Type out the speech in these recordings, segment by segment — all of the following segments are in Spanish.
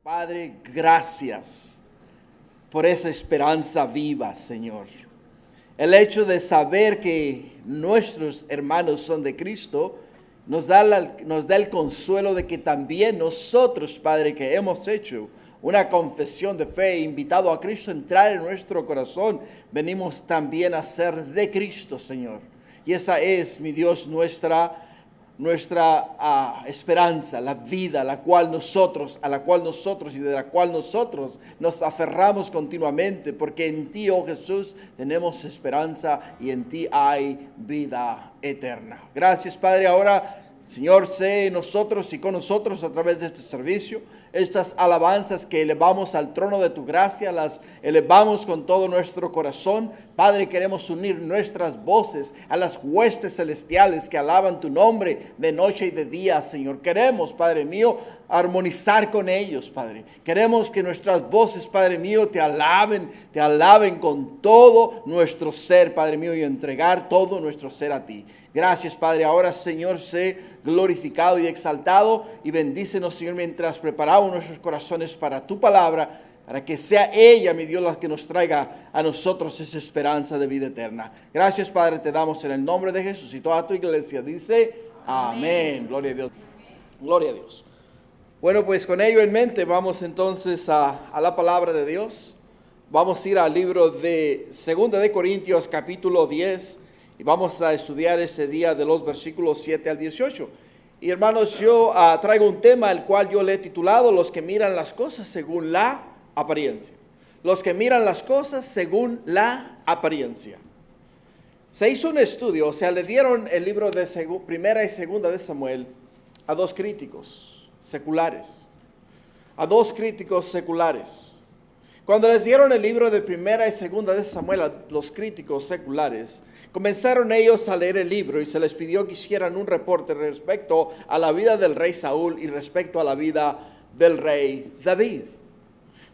Padre, gracias por esa esperanza viva, Señor. El hecho de saber que nuestros hermanos son de Cristo nos da el consuelo de que también nosotros, Padre, que hemos hecho una confesión de fe e invitado a Cristo a entrar en nuestro corazón, venimos también a ser de Cristo, Señor. Y esa es, mi Dios, nuestra esperanza, la vida a la cual nosotros y de la cual nosotros nos aferramos continuamente, porque en ti, oh Jesús, tenemos esperanza y en ti hay vida eterna. Gracias, Padre. Ahora, Señor, sé en nosotros y con nosotros a través de este servicio, estas alabanzas que elevamos al trono de tu gracia, las elevamos con todo nuestro corazón. Padre, queremos unir nuestras voces a las huestes celestiales que alaban tu nombre de noche y de día, Señor. Queremos, Padre mío, armonizar con ellos, Padre. Queremos que nuestras voces, Padre mío, te alaben con todo nuestro ser, Padre mío, y entregar todo nuestro ser a ti. Gracias, Padre. Ahora, Señor, sé glorificado y exaltado y bendícenos, Señor, mientras preparamos nuestros corazones para tu palabra, para que sea ella, mi Dios, la que nos traiga a nosotros esa esperanza de vida eterna. Gracias, Padre, te damos en el nombre de Jesús, y toda tu iglesia dice amén. Gloria a Dios. Gloria a Dios. Bueno, pues con ello en mente vamos entonces a la palabra de Dios. Vamos a ir al libro de 2 de Corintios capítulo 10 y vamos a estudiar ese día de los versículos 7 al 18. Y hermanos, yo traigo un tema el cual yo le he titulado los que miran las cosas según la apariencia. Los que miran las cosas según la apariencia. Se hizo un estudio, o sea, le dieron el libro de Primera y Segunda de Samuel a dos críticos seculares. Cuando les dieron el libro de Primera y Segunda de Samuel a los críticos seculares, comenzaron ellos a leer el libro y se les pidió que hicieran un reporte respecto a la vida del rey Saúl y respecto a la vida del rey David.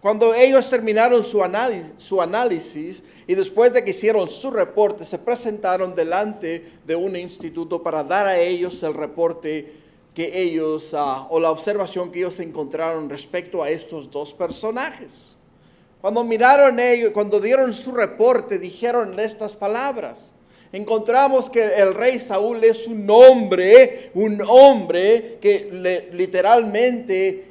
Cuando ellos terminaron su análisis y después de que hicieron su reporte, se presentaron delante de un instituto para dar a ellos el reporte que ellos, o la observación que ellos encontraron respecto a estos dos personajes. Cuando miraron ellos, cuando dieron su reporte, dijeron estas palabras: encontramos que el rey Saúl es un hombre que literalmente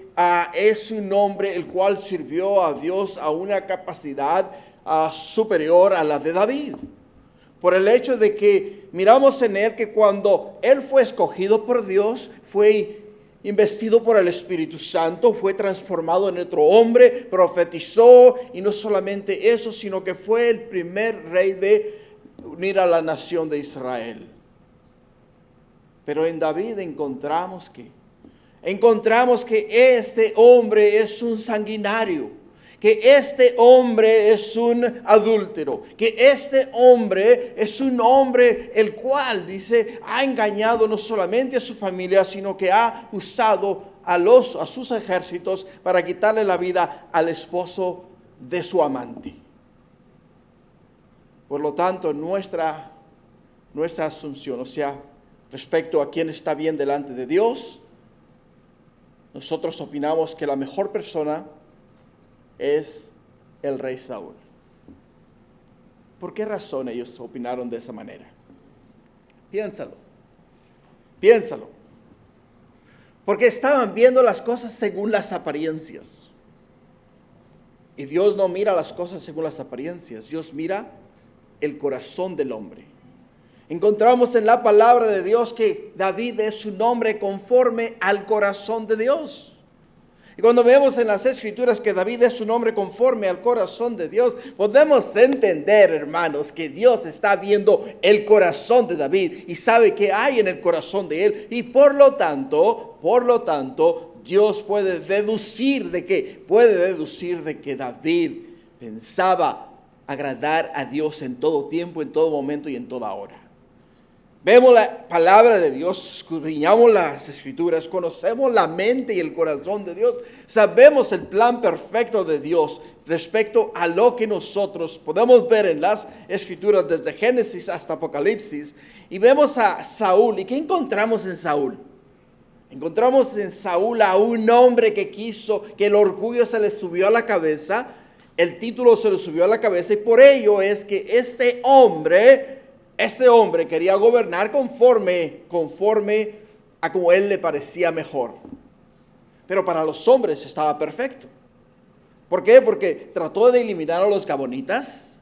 es un hombre el cual sirvió a Dios a una capacidad superior a la de David. Por el hecho de que miramos en él que cuando él fue escogido por Dios, fue investido por el Espíritu Santo, fue transformado en otro hombre, profetizó, y no solamente eso, sino que fue el primer rey de unir a la nación de Israel. Pero en David encontramos que este hombre es un sanguinario, que este hombre es un adúltero, que este hombre es un hombre el cual, dice, ha engañado no solamente a su familia, sino que ha usado a sus ejércitos para quitarle la vida al esposo de su amante. Por lo tanto, nuestra asunción, o sea, respecto a quién está bien delante de Dios, nosotros opinamos que la mejor persona es el rey Saúl. ¿Por qué razón ellos opinaron de esa manera? Piénsalo. Porque estaban viendo las cosas según las apariencias. Y Dios no mira las cosas según las apariencias. Dios mira el corazón del hombre. Encontramos en la palabra de Dios que David es un hombre conforme al corazón de Dios. Y cuando vemos en las Escrituras que David es un hombre conforme al corazón de Dios, podemos entender, hermanos, que Dios está viendo el corazón de David y sabe qué hay en el corazón de él. Y por lo tanto, Dios puede deducir de que David pensaba agradar a Dios en todo tiempo, en todo momento y en toda hora. Vemos la palabra de Dios, escudriñamos las Escrituras, conocemos la mente y el corazón de Dios, sabemos el plan perfecto de Dios respecto a lo que nosotros podemos ver en las Escrituras desde Génesis hasta Apocalipsis. Y vemos a Saúl. ¿Y qué encontramos en Saúl? Encontramos en Saúl a un hombre que quiso, que el orgullo se le subió a la cabeza, el título se le subió a la cabeza, y por ello es que este hombre quería gobernar conforme a como él le parecía mejor. Pero para los hombres estaba perfecto. ¿Por qué? Porque trató de eliminar a los gabonitas,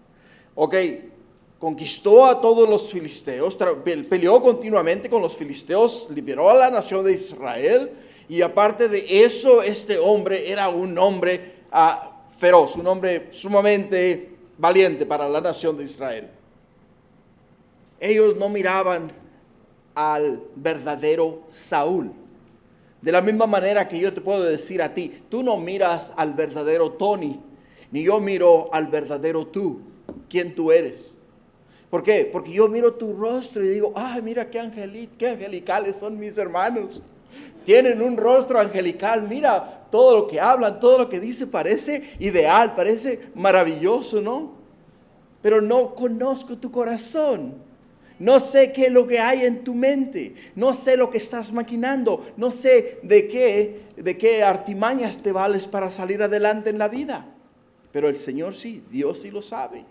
conquistó a todos los filisteos, peleó continuamente con los filisteos, liberó a la nación de Israel, y aparte de eso, este hombre era un hombre feroz, un hombre sumamente valiente para la nación de Israel. Ellos no miraban al verdadero Saúl. De la misma manera que yo te puedo decir a ti, tú no miras al verdadero Tony, ni yo miro al verdadero tú, quién tú eres. ¿Por qué? Porque yo miro tu rostro y digo, ay, mira qué angelicales son mis hermanos. Tienen un rostro angelical, mira todo lo que hablan, todo lo que dicen, parece ideal, parece maravilloso, ¿no? Pero no conozco tu corazón. No sé qué es lo que hay en tu mente. No sé lo que estás maquinando. No sé de qué artimañas te vales para salir adelante en la vida. Pero el Señor sí, Dios sí lo sabe.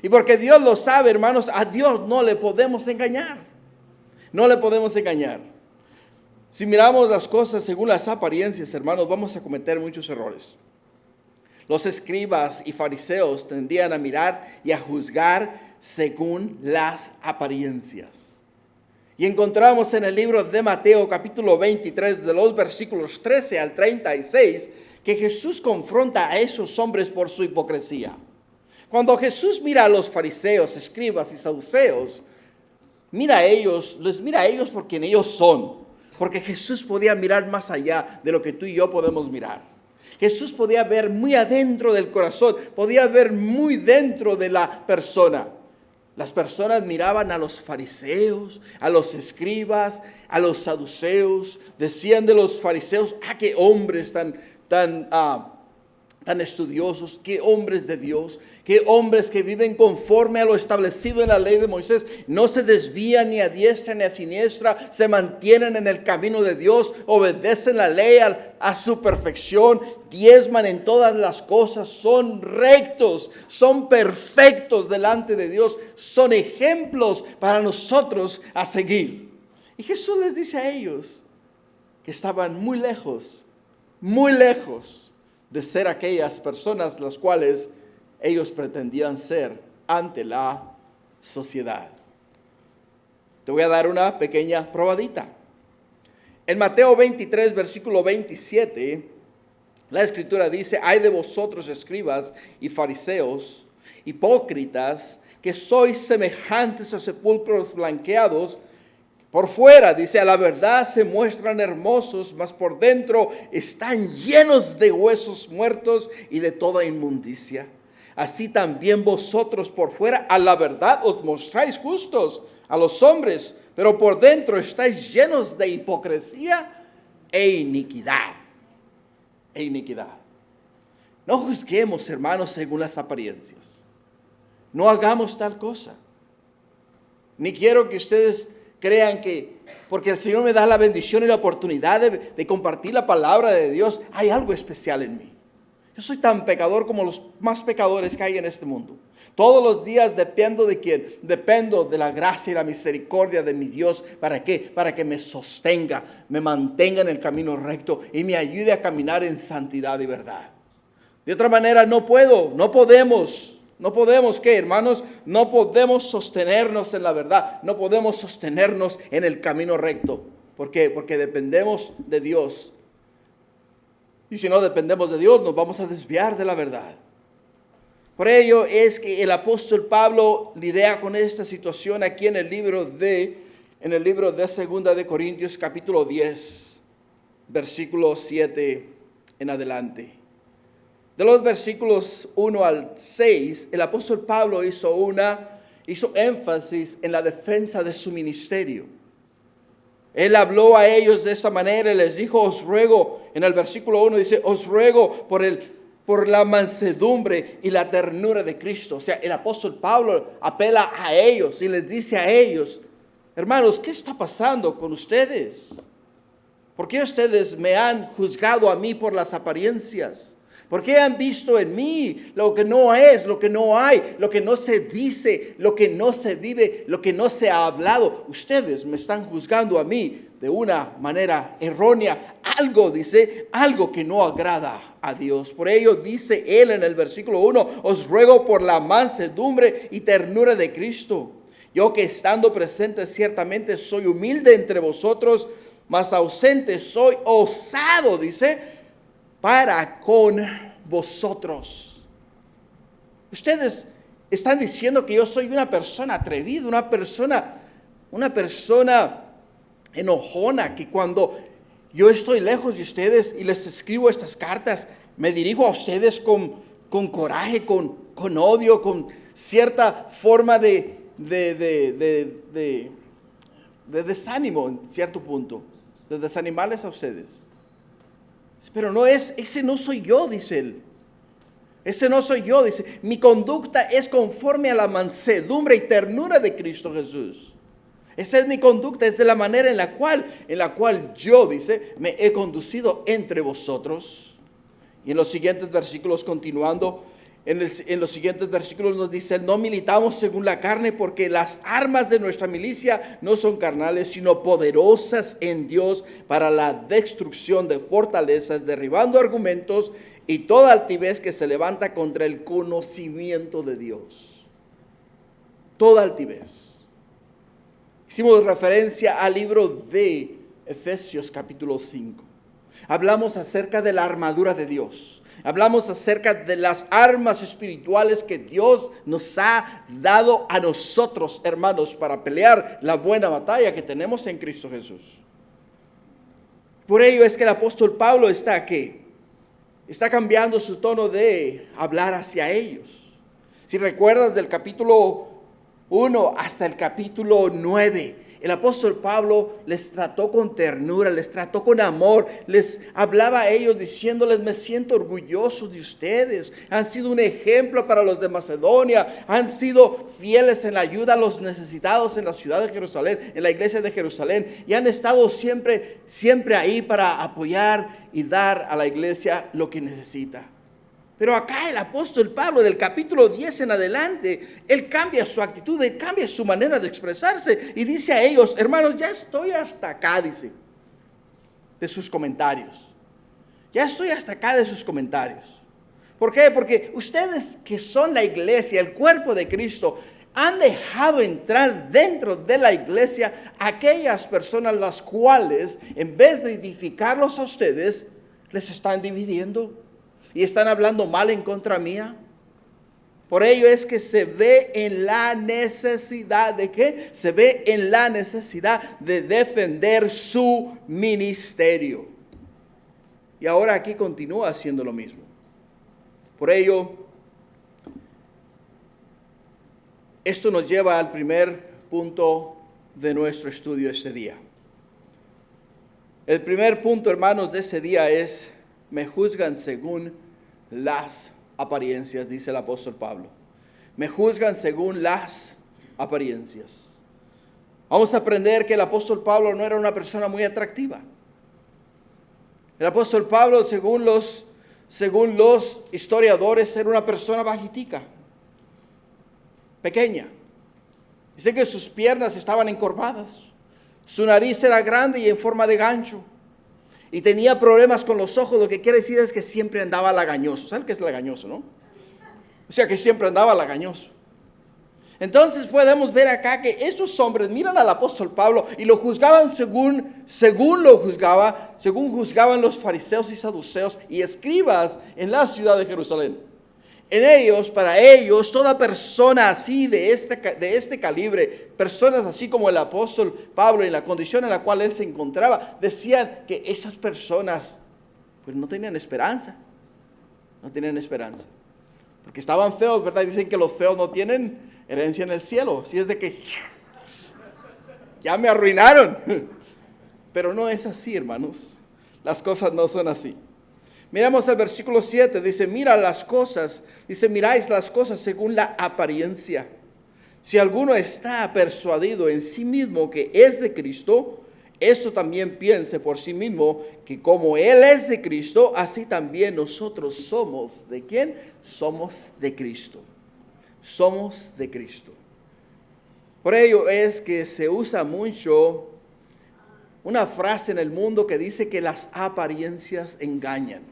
Y porque Dios lo sabe, hermanos, a Dios no le podemos engañar. No le podemos engañar. Si miramos las cosas según las apariencias, hermanos, vamos a cometer muchos errores. Los escribas y fariseos tendían a mirar y a juzgar según las apariencias. Y encontramos en el libro de Mateo capítulo 23 de los versículos 13 al 36 que Jesús confronta a esos hombres por su hipocresía. Cuando Jesús mira a los fariseos, escribas y saduceos, les mira a ellos por quien ellos son. Porque Jesús podía mirar más allá de lo que tú y yo podemos mirar. Jesús podía ver muy adentro del corazón, podía ver muy dentro de la persona. Las personas miraban a los fariseos, a los escribas, a los saduceos. Decían de los fariseos, qué hombres tan estudiosos, qué hombres de Dios, qué hombres que viven conforme a lo establecido en la ley de Moisés, no se desvían ni a diestra ni a siniestra, se mantienen en el camino de Dios, obedecen la ley a su perfección, diezman en todas las cosas, son rectos, son perfectos delante de Dios, son ejemplos para nosotros a seguir. Y Jesús les dice a ellos que estaban muy lejos de ser aquellas personas las cuales ellos pretendían ser ante la sociedad. Te voy a dar una pequeña probadita. En Mateo 23, versículo 27, la Escritura dice, ay de vosotros escribas y fariseos, hipócritas, que sois semejantes a sepulcros blanqueados. Por fuera, dice, a la verdad se muestran hermosos, mas por dentro están llenos de huesos muertos y de toda inmundicia. Así también vosotros por fuera, a la verdad os mostráis justos a los hombres, pero por dentro estáis llenos de hipocresía e iniquidad. No juzguemos, hermanos, según las apariencias. No hagamos tal cosa. Ni quiero que ustedes crean que porque el Señor me da la bendición y la oportunidad de compartir la palabra de Dios, hay algo especial en mí. Yo soy tan pecador como los más pecadores que hay en este mundo. Todos los días dependo de quién. Dependo de la gracia y la misericordia de mi Dios. ¿Para qué? Para que me sostenga, me mantenga en el camino recto y me ayude a caminar en santidad y verdad. De otra manera no podemos, ¿qué, hermanos? No podemos sostenernos en la verdad. No podemos sostenernos en el camino recto. ¿Por qué? Porque dependemos de Dios. Y si no dependemos de Dios, nos vamos a desviar de la verdad. Por ello es que el apóstol Pablo lidia con esta situación aquí en el libro de 2 de Corintios capítulo 10, versículo 7 en adelante. De los versículos 1 al 6, el apóstol Pablo hizo énfasis en la defensa de su ministerio. Él habló a ellos de esa manera y les dijo, os ruego, en el versículo 1 dice, os ruego por la mansedumbre y la ternura de Cristo. O sea, el apóstol Pablo apela a ellos y les dice a ellos, hermanos, ¿qué está pasando con ustedes? ¿Por qué ustedes me han juzgado a mí por las apariencias? ¿Por qué han visto en mí lo que no es, lo que no hay, lo que no se dice, lo que no se vive, lo que no se ha hablado? Ustedes me están juzgando a mí de una manera errónea. Algo, dice, algo que no agrada a Dios. Por ello dice él en el versículo 1, os ruego por la mansedumbre y ternura de Cristo. Yo que estando presente ciertamente soy humilde entre vosotros, mas ausente soy osado, dice, para con vosotros. Ustedes están diciendo que yo soy una persona atrevida, una persona enojona, que cuando yo estoy lejos de ustedes y les escribo estas cartas, me dirijo a ustedes con coraje, con odio, con cierta forma de desánimo en cierto punto, de desanimarles a ustedes. Pero ese no soy yo, dice él. Ese no soy yo, dice. Mi conducta es conforme a la mansedumbre y ternura de Cristo Jesús. Esa es mi conducta, es de la manera en la cual yo, dice, me he conducido entre vosotros. Y en los siguientes versículos, continuando, en los siguientes versículos nos dice, no militamos según la carne, porque las armas de nuestra milicia no son carnales, sino poderosas en Dios para la destrucción de fortalezas, derribando argumentos y toda altivez que se levanta contra el conocimiento de Dios. Toda altivez. Hicimos referencia al libro de Efesios capítulo 5. Hablamos acerca de la armadura de Dios. Hablamos acerca de las armas espirituales que Dios nos ha dado a nosotros, hermanos, para pelear la buena batalla que tenemos en Cristo Jesús. Por ello es que el apóstol Pablo está cambiando su tono de hablar hacia ellos. Si recuerdas del capítulo 1 hasta el capítulo 9, el apóstol Pablo les trató con ternura, les trató con amor, les hablaba a ellos diciéndoles, me siento orgulloso de ustedes, han sido un ejemplo para los de Macedonia, han sido fieles en la ayuda a los necesitados en la ciudad de Jerusalén, en la iglesia de Jerusalén, y han estado siempre ahí para apoyar y dar a la iglesia lo que necesita. Pero acá el apóstol Pablo, del capítulo 10 en adelante, él cambia su actitud, él cambia su manera de expresarse y dice a ellos, hermanos, ya estoy hasta acá, dice, de sus comentarios. Ya estoy hasta acá de sus comentarios. ¿Por qué? Porque ustedes que son la iglesia, el cuerpo de Cristo, han dejado entrar dentro de la iglesia aquellas personas las cuales, en vez de edificarlos a ustedes, les están dividiendo. Y están hablando mal en contra mía. Por ello es que se ve en la necesidad de ¿qué? Se ve en la necesidad de defender su ministerio. Y ahora aquí continúa haciendo lo mismo. Por ello, esto nos lleva al primer punto de nuestro estudio este día. El primer punto, hermanos, de este día es: me juzgan según las apariencias, dice el apóstol Pablo. Me juzgan según las apariencias. Vamos a aprender que el apóstol Pablo no era una persona muy atractiva. El apóstol Pablo, según los historiadores, era una persona bajitica, pequeña. Dice que sus piernas estaban encorvadas. Su nariz era grande y en forma de gancho. Y tenía problemas con los ojos, lo que quiere decir es que siempre andaba lagañoso. ¿Saben qué es lagañoso, no? O sea, que siempre andaba lagañoso. Entonces podemos ver acá que esos hombres miran al apóstol Pablo y lo juzgaban según juzgaban los fariseos y saduceos y escribas en la ciudad de Jerusalén. Para ellos, toda persona así de este calibre, personas así como el apóstol Pablo, en la condición en la cual él se encontraba, decían que esas personas pues no tenían esperanza. No tenían esperanza. Porque estaban feos, ¿verdad? Dicen que los feos no tienen herencia en el cielo. Así es de que ya me arruinaron. Pero no es así, hermanos. Las cosas no son así. Miramos el versículo 7, dice, miráis las cosas según la apariencia. Si alguno está persuadido en sí mismo que es de Cristo, Esto también piense por sí mismo que como Él es de Cristo, así también nosotros somos. ¿De quién? Somos de Cristo. Somos de Cristo. Por ello es que se usa mucho una frase en el mundo que dice que las apariencias engañan.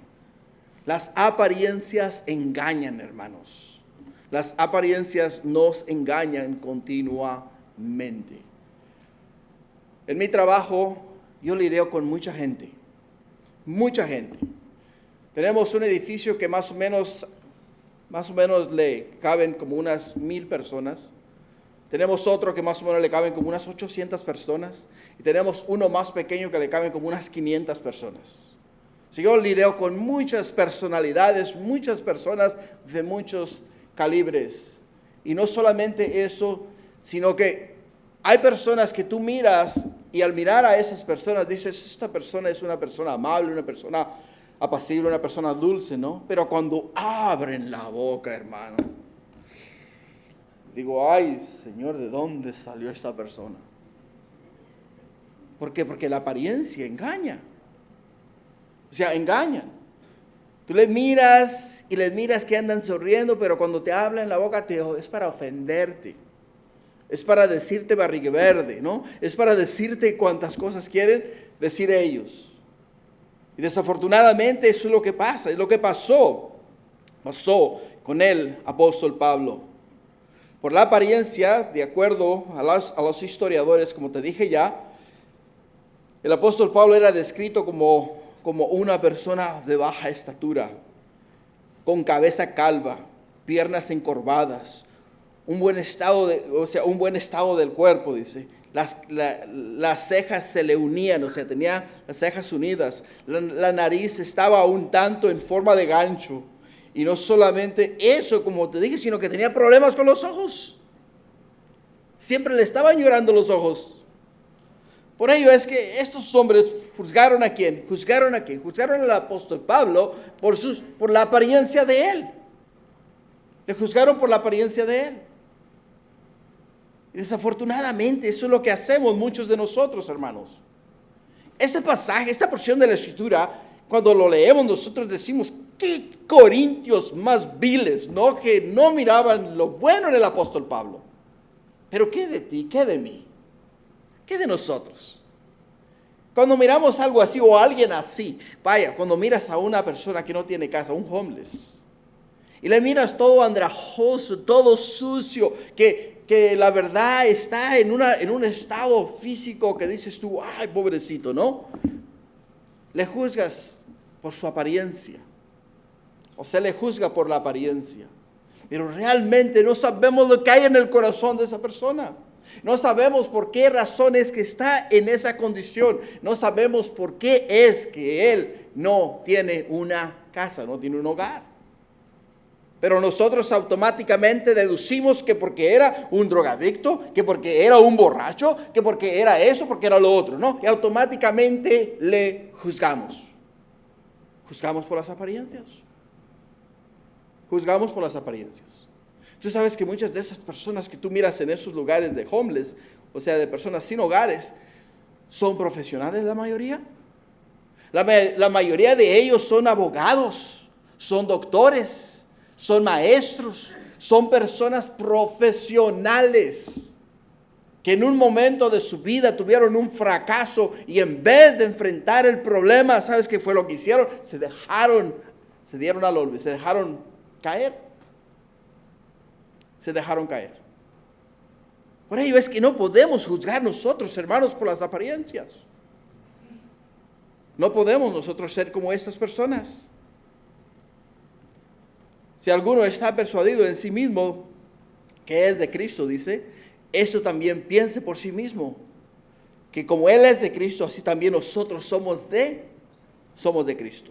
Las apariencias engañan, hermanos. Las apariencias nos engañan continuamente. En mi trabajo, yo lidio con mucha gente. Mucha gente. Tenemos un edificio que más o menos le caben como unas 1,000 personas. Tenemos otro que más o menos le caben como unas 800 personas. Y tenemos uno más pequeño que le caben como unas 500 personas. Si yo lidio con muchas personalidades, muchas personas de muchos calibres. Y no solamente eso, sino que hay personas que tú miras y al mirar a esas personas dices, esta persona es una persona amable, una persona apacible, una persona dulce, ¿no? Pero cuando abren la boca, hermano, digo, ay, Señor, ¿de dónde salió esta persona? ¿Por qué? Porque la apariencia engaña. O sea, engañan. Tú les miras y les miras que andan sonriendo, pero cuando te hablan en la boca es para ofenderte. Es para decirte barriga verde, ¿no? Es para decirte cuantas cosas quieren decir ellos. Y desafortunadamente eso es lo que pasa, es lo que pasó con el apóstol Pablo. Por la apariencia, de acuerdo a los historiadores, como te dije ya, el apóstol Pablo era descrito como una persona de baja estatura, con cabeza calva, piernas encorvadas, un buen estado del cuerpo, dice. Las cejas se le unían, o sea, tenía las cejas unidas. La nariz estaba un tanto en forma de gancho. Y no solamente eso, como te dije, sino que tenía problemas con los ojos. Siempre le estaban llorando los ojos. Por ello es que estos hombres juzgaron a quién, juzgaron al apóstol Pablo por la apariencia de él. Le juzgaron por la apariencia de él. Y desafortunadamente eso es lo que hacemos muchos de nosotros, hermanos. Este pasaje, esta porción de la Escritura, cuando lo leemos nosotros decimos, qué corintios más viles, ¿no? Que no miraban lo bueno en el apóstol Pablo. Pero ¿qué de ti? ¿Qué de mí? ¿Qué de nosotros? Cuando miramos algo así o alguien así, vaya, cuando miras a una persona que no tiene casa, un homeless, y le miras todo andrajoso, todo sucio, que la verdad está en un estado físico que dices tú, ay, pobrecito, ¿no? Le juzgas por su apariencia, o se le juzga por la apariencia, pero realmente no sabemos lo que hay en el corazón de esa persona. No sabemos por qué razón es que está en esa condición. No sabemos por qué es que él no tiene una casa, no tiene un hogar. Pero nosotros automáticamente deducimos que porque era un drogadicto, que porque era un borracho, que porque era eso, porque era lo otro, ¿no? Y automáticamente le juzgamos. Juzgamos por las apariencias. Juzgamos por las apariencias. Tú sabes que muchas de esas personas que tú miras en esos lugares de homeless, o sea, de personas sin hogares, son profesionales la mayoría. La mayoría de ellos son abogados, son doctores, son maestros, son personas profesionales que en un momento de su vida tuvieron un fracaso y en vez de enfrentar el problema, ¿sabes qué fue lo que hicieron? Se dieron al olvido, se dejaron caer. Se dejaron caer. Por ello es que no podemos juzgar nosotros, hermanos, por las apariencias. No podemos nosotros ser como estas personas. Si alguno está persuadido en sí mismo que es de Cristo, dice, eso también piense por sí mismo, que como Él es de Cristo, así también nosotros somos de Cristo.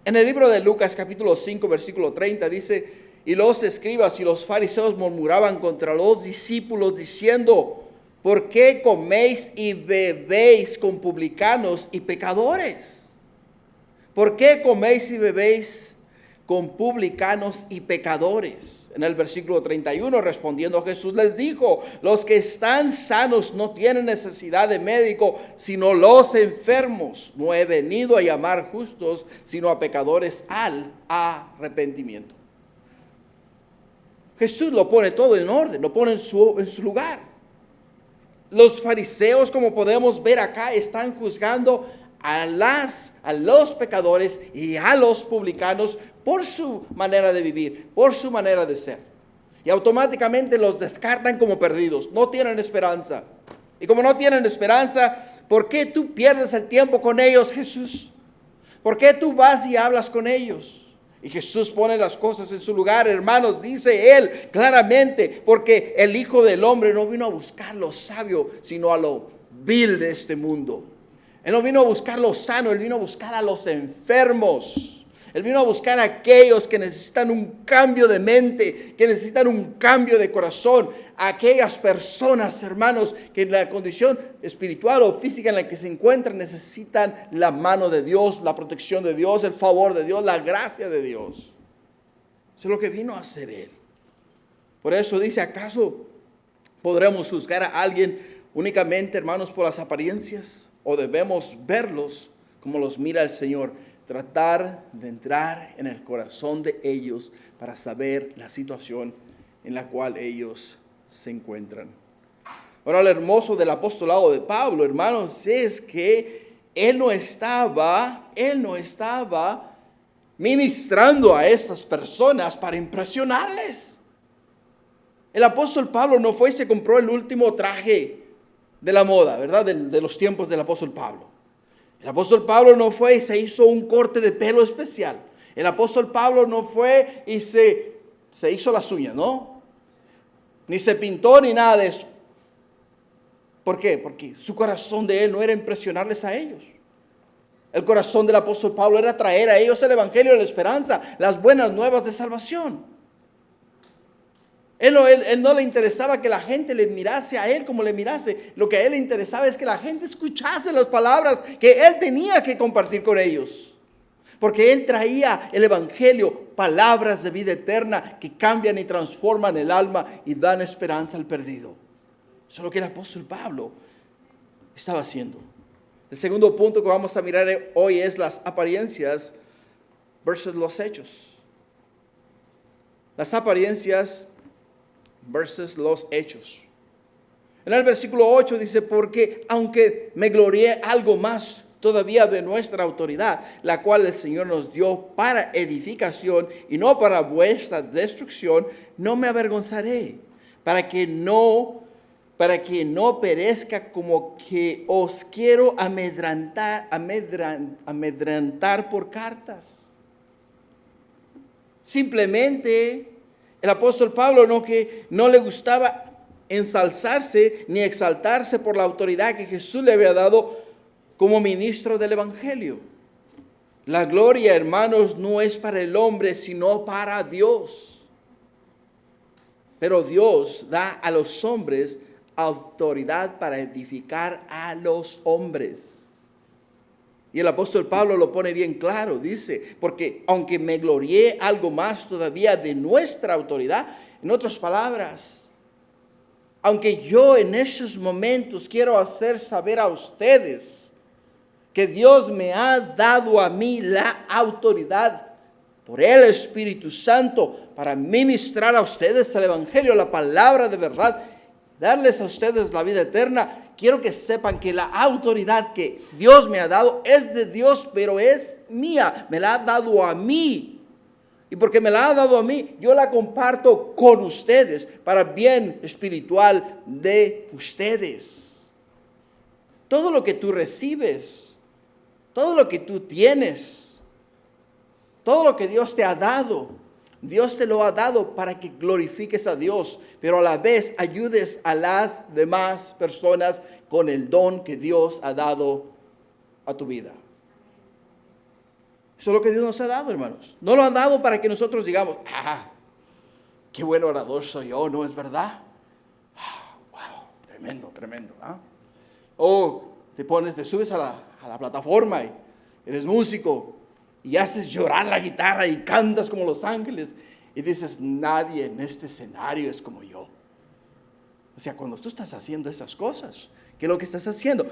En el libro de Lucas capítulo 5 versículo 30 dice, y los escribas y los fariseos murmuraban contra los discípulos diciendo, ¿por qué coméis y bebéis con publicanos y pecadores? ¿Por qué coméis y bebéis con publicanos y pecadores. En el versículo 31, respondiendo Jesús les dijo: los que están sanos no tienen necesidad de médico, sino los enfermos. No he venido a llamar justos, sino a pecadores al arrepentimiento. Jesús lo pone todo en orden, lo pone en su lugar. Los fariseos, como podemos ver acá, están juzgando a los pecadores y a los publicanos por su manera de vivir, por su manera de ser. Y automáticamente los descartan como perdidos, no tienen esperanza. Y como no tienen esperanza, ¿por qué tú pierdes el tiempo con ellos, Jesús? ¿Por qué tú vas y hablas con ellos? Y Jesús pone las cosas en su lugar, hermanos, dice Él claramente, porque el Hijo del Hombre no vino a buscar lo sabio, sino a lo vil de este mundo. Él no vino a buscar lo sano, Él vino a buscar a los enfermos. Él vino a buscar a aquellos que necesitan un cambio de mente, que necesitan un cambio de corazón. A aquellas personas, hermanos, que en la condición espiritual o física en la que se encuentran necesitan la mano de Dios, la protección de Dios, el favor de Dios, la gracia de Dios. Eso es lo que vino a hacer Él. Por eso dice: ¿acaso podremos juzgar a alguien únicamente, hermanos, por las apariencias? ¿O debemos verlos como los mira el Señor? Tratar de entrar en el corazón de ellos para saber la situación en la cual ellos se encuentran. Ahora, lo hermoso del apostolado de Pablo, hermanos, es que él no estaba ministrando a estas personas para impresionarles. El apóstol Pablo no fue y se compró el último traje de la moda, ¿verdad? De los tiempos del apóstol Pablo. El apóstol Pablo no fue y se hizo un corte de pelo especial. El apóstol Pablo no fue y se hizo las uñas, ¿no? Ni se pintó ni nada de eso. ¿Por qué? Porque su corazón de él no era impresionarles a ellos. El corazón del apóstol Pablo era traer a ellos el evangelio de la esperanza, las buenas nuevas de salvación. Él no le interesaba que la gente le mirase a él como le mirase. Lo que a él le interesaba es que la gente escuchase las palabras que él tenía que compartir con ellos. Porque él traía el evangelio, palabras de vida eterna que cambian y transforman el alma y dan esperanza al perdido. Eso es lo que el apóstol Pablo estaba haciendo. El segundo punto que vamos a mirar hoy es las apariencias versus los hechos. Las apariencias versus los hechos. En el versículo 8 dice: porque aunque me glorié algo más todavía de nuestra autoridad, la cual el Señor nos dio para edificación y no para vuestra destrucción, no me avergonzaré, para que no perezca como que os quiero amedrentar por cartas. Simplemente el apóstol Pablo no le gustaba ensalzarse ni exaltarse por la autoridad que Jesús le había dado como ministro del evangelio. La gloria, hermanos, no es para el hombre, sino para Dios. Pero Dios da a los hombres autoridad para edificar a los hombres. Y el apóstol Pablo lo pone bien claro, dice: porque aunque me glorié algo más todavía de nuestra autoridad, en otras palabras, aunque yo en esos momentos quiero hacer saber a ustedes que Dios me ha dado a mí la autoridad por el Espíritu Santo para ministrar a ustedes el evangelio, la palabra de verdad, darles a ustedes la vida eterna. Quiero que sepan que la autoridad que Dios me ha dado es de Dios, pero es mía. Me la ha dado a mí. Y porque me la ha dado a mí, yo la comparto con ustedes para bien espiritual de ustedes. Todo lo que tú recibes, todo lo que tú tienes, todo lo que Dios te ha dado, Dios te lo ha dado para que glorifiques a Dios, pero a la vez ayudes a las demás personas con el don que Dios ha dado a tu vida. Eso es lo que Dios nos ha dado, hermanos. No lo ha dado para que nosotros digamos: qué buen orador soy yo, ¿no es verdad? Wow, tremendo, tremendo. O te subes a la plataforma y eres músico y haces llorar la guitarra y cantas como los ángeles y dices, nadie en este escenario es como yo. O sea, cuando tú estás haciendo esas cosas, ¿qué es lo que estás haciendo?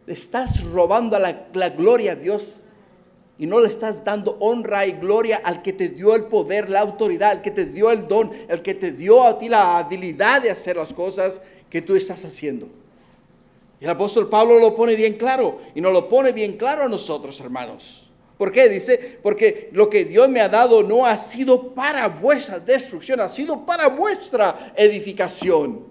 Estás robando la gloria a Dios y no le estás dando honra y gloria al que te dio el poder, la autoridad, al que te dio el don, el que te dio a ti la habilidad de hacer las cosas que tú estás haciendo. Y el apóstol Pablo lo pone bien claro y nos lo pone bien claro a nosotros, hermanos. ¿Por qué? Dice, porque lo que Dios me ha dado no ha sido para vuestra destrucción, ha sido para vuestra edificación.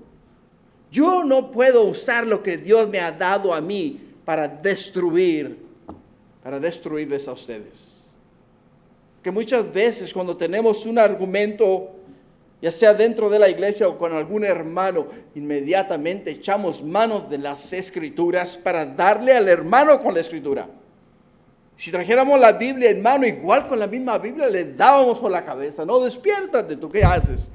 Yo no puedo usar lo que Dios me ha dado a mí para destruirles a ustedes. Que muchas veces cuando tenemos un argumento, ya sea dentro de la iglesia o con algún hermano, inmediatamente echamos manos de las escrituras para darle al hermano con la escritura. Si trajéramos la Biblia en mano, igual con la misma Biblia, le dábamos por la cabeza. No, despiértate, ¿tú qué haces?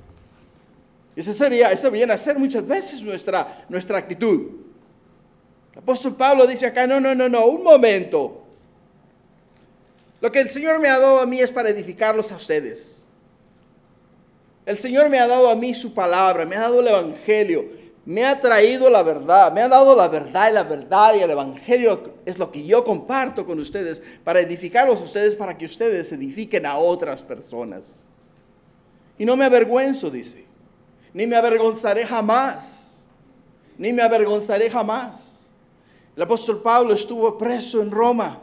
Esa viene a ser muchas veces nuestra actitud. El apóstol Pablo dice acá, no, un momento. Lo que el Señor me ha dado a mí es para edificarlos a ustedes. El Señor me ha dado a mí su palabra, me ha dado el evangelio. Me ha traído la verdad, me ha dado la verdad y el evangelio es lo que yo comparto con ustedes para edificarlos a ustedes, para que ustedes edifiquen a otras personas. Y no me avergüenzo, dice, ni me avergonzaré jamás, El apóstol Pablo estuvo preso en Roma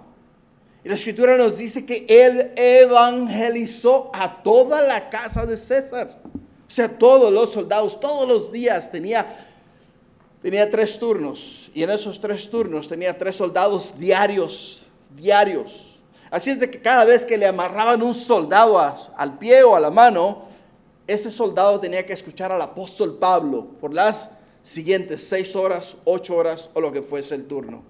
y la escritura nos dice que él evangelizó a toda la casa de César. O sea, todos los soldados, todos los días tenía 3 turnos y en esos 3 turnos tenía 3 soldados diarios. Así es de que cada vez que le amarraban un soldado al pie o a la mano, ese soldado tenía que escuchar al apóstol Pablo por las siguientes 6 horas, 8 horas o lo que fuese el turno.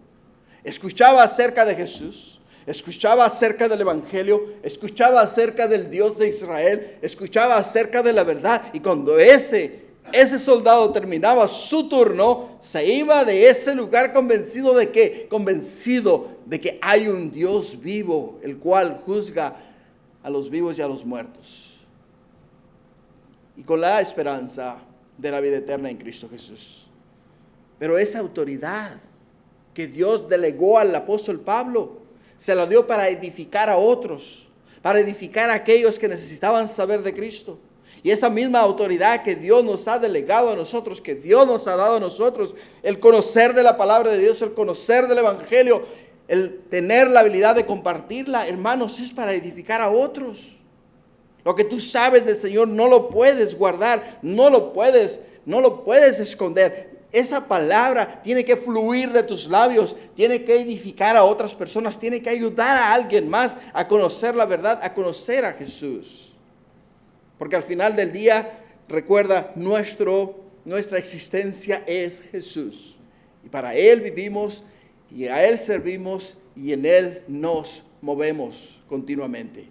Escuchaba acerca de Jesús, escuchaba acerca del evangelio, escuchaba acerca del Dios de Israel, escuchaba acerca de la verdad y cuando ese soldado terminaba su turno, se iba de ese lugar convencido de que hay un Dios vivo, el cual juzga a los vivos y a los muertos. Y con la esperanza de la vida eterna en Cristo Jesús. Pero esa autoridad que Dios delegó al apóstol Pablo, se la dio para edificar a otros, para edificar a aquellos que necesitaban saber de Cristo. Y esa misma autoridad que Dios nos ha delegado a nosotros, que Dios nos ha dado a nosotros, el conocer de la palabra de Dios, el conocer del evangelio, el tener la habilidad de compartirla, hermanos, es para edificar a otros. Lo que tú sabes del Señor no lo puedes guardar, no lo puedes esconder. Esa palabra tiene que fluir de tus labios, tiene que edificar a otras personas, tiene que ayudar a alguien más a conocer la verdad, a conocer a Jesús. Porque al final del día, recuerda, nuestra existencia es Jesús. Y para Él vivimos, y a Él servimos, y en Él nos movemos continuamente.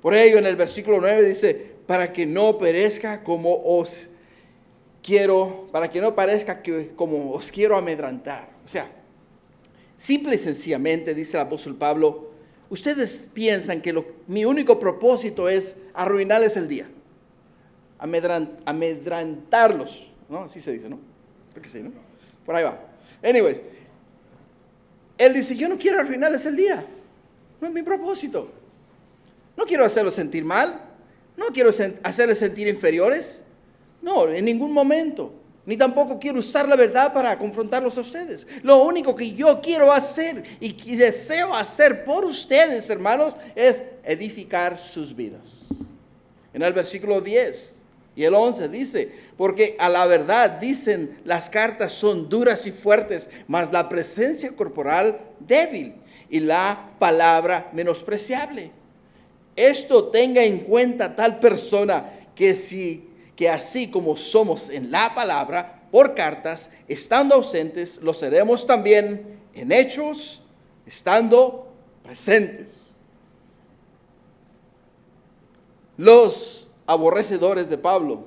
Por ello, en el versículo 9 dice, para que no perezca como os quiero amedrentar. O sea, simple y sencillamente, dice el apóstol Pablo, ustedes piensan que mi único propósito es arruinarles el día, amedrentarlos, ¿no? Así se dice, ¿no? Creo que sí, ¿no? Por ahí va. Anyways, él dice, yo no quiero arruinarles el día, no es mi propósito. No quiero hacerlos sentir mal, no quiero hacerles sentir inferiores, no, en ningún momento. Ni tampoco quiero usar la verdad para confrontarlos a ustedes. Lo único que yo quiero hacer y deseo hacer por ustedes, hermanos, es edificar sus vidas. En el versículo 10 y el 11 dice, porque a la verdad dicen las cartas son duras y fuertes, mas la presencia corporal débil y la palabra menospreciable. Esto tenga en cuenta tal persona que así como somos en la palabra, por cartas, estando ausentes, lo seremos también en hechos, estando presentes. Los aborrecedores de Pablo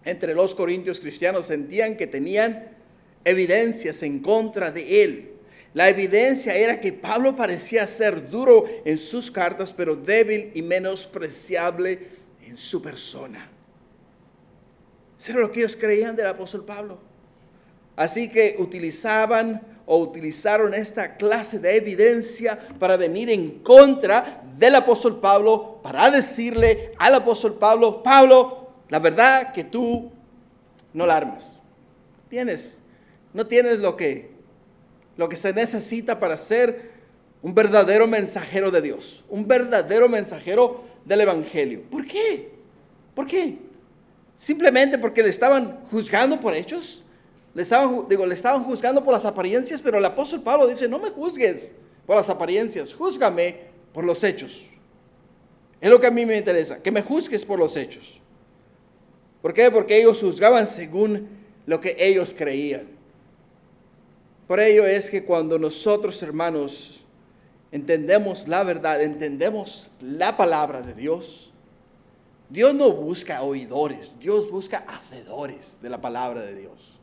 entre los corintios cristianos sentían que tenían evidencias en contra de él. La evidencia era que Pablo parecía ser duro en sus cartas, pero débil y menospreciable en su persona. Eso era lo que ellos creían del apóstol Pablo. Así que utilizaron esta clase de evidencia para venir en contra del apóstol Pablo, para decirle al apóstol Pablo: Pablo, la verdad que tú no la armas. No tienes lo que se necesita para ser un verdadero mensajero de Dios, un verdadero mensajero del evangelio. ¿Por qué? ¿Por qué? Simplemente porque le estaban juzgando por hechos. Le estaban juzgando por las apariencias, pero el apóstol Pablo dice: no me juzgues por las apariencias, júzgame por los hechos. Es lo que a mí me interesa, que me juzgues por los hechos. ¿Por qué? Porque ellos juzgaban según lo que ellos creían. Por ello es que cuando nosotros, hermanos, entendemos la verdad, entendemos la palabra de Dios, Dios no busca oidores, Dios busca hacedores de la palabra de Dios.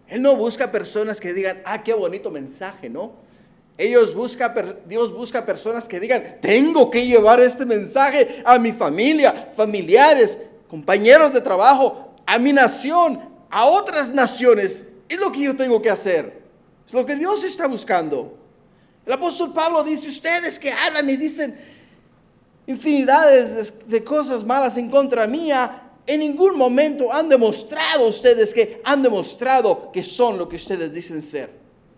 Él no busca personas que digan: qué bonito mensaje, ¿no? Dios busca personas que digan: tengo que llevar este mensaje a mi familia, familiares, compañeros de trabajo, a mi nación, a otras naciones. Es lo que yo tengo que hacer. Es lo que Dios está buscando. El apóstol Pablo dice: ustedes que hablan y dicen infinidades de cosas malas en contra mía, en ningún momento han demostrado que son lo que ustedes dicen ser.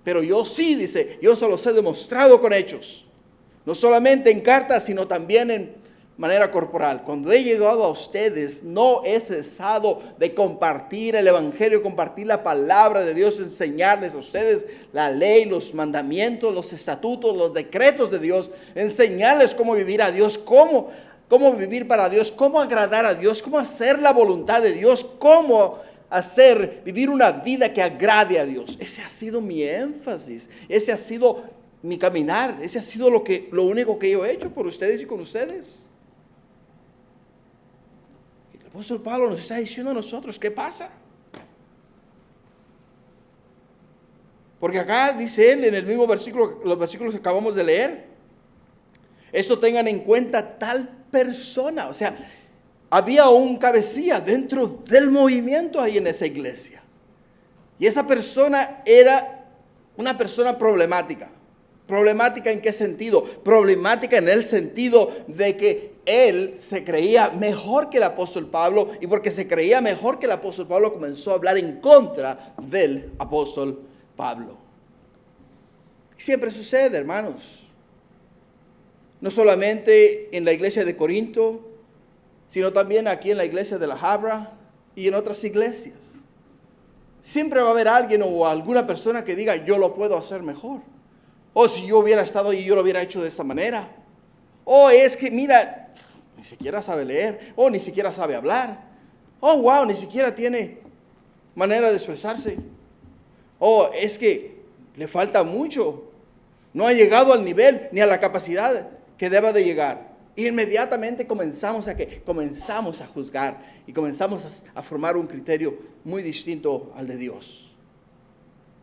Pero yo sí, dice, yo se los he demostrado con hechos. No solamente en cartas, sino también en manera corporal. Cuando he llegado a ustedes, no he cesado de compartir el evangelio, compartir la palabra de Dios, enseñarles a ustedes la ley, los mandamientos, los estatutos, los decretos de Dios, enseñarles cómo vivir a Dios, cómo vivir para Dios, cómo agradar a Dios, cómo hacer la voluntad de Dios, cómo vivir una vida que agrade a Dios. Ese ha sido mi énfasis, ese ha sido mi caminar, ese ha sido lo único que yo he hecho por ustedes y con ustedes. Y el apóstol Pablo nos está diciendo a nosotros: ¿qué pasa? Porque acá dice él en el mismo versículo, los versículos que acabamos de leer: eso tengan en cuenta tal persona. O sea, había un cabecilla dentro del movimiento ahí en esa iglesia. Y esa persona era una persona problemática. ¿Problemática en qué sentido? Problemática en el sentido de que él se creía mejor que el apóstol Pablo, y porque se creía mejor que el apóstol Pablo comenzó a hablar en contra del apóstol Pablo. Y siempre sucede, hermanos. No solamente en la iglesia de Corinto, sino también aquí en la iglesia de La Habra y en otras iglesias. Siempre va a haber alguien o alguna persona que diga: yo lo puedo hacer mejor. O si yo hubiera estado y yo lo hubiera hecho de esta manera. O es que, mira, ni siquiera sabe leer. O ni siquiera sabe hablar. Oh, wow, ni siquiera tiene manera de expresarse. O es que le falta mucho. No ha llegado al nivel ni a la capacidad que deba de llegar. Y inmediatamente comenzamos a juzgar y comenzamos a formar un criterio muy distinto al de Dios.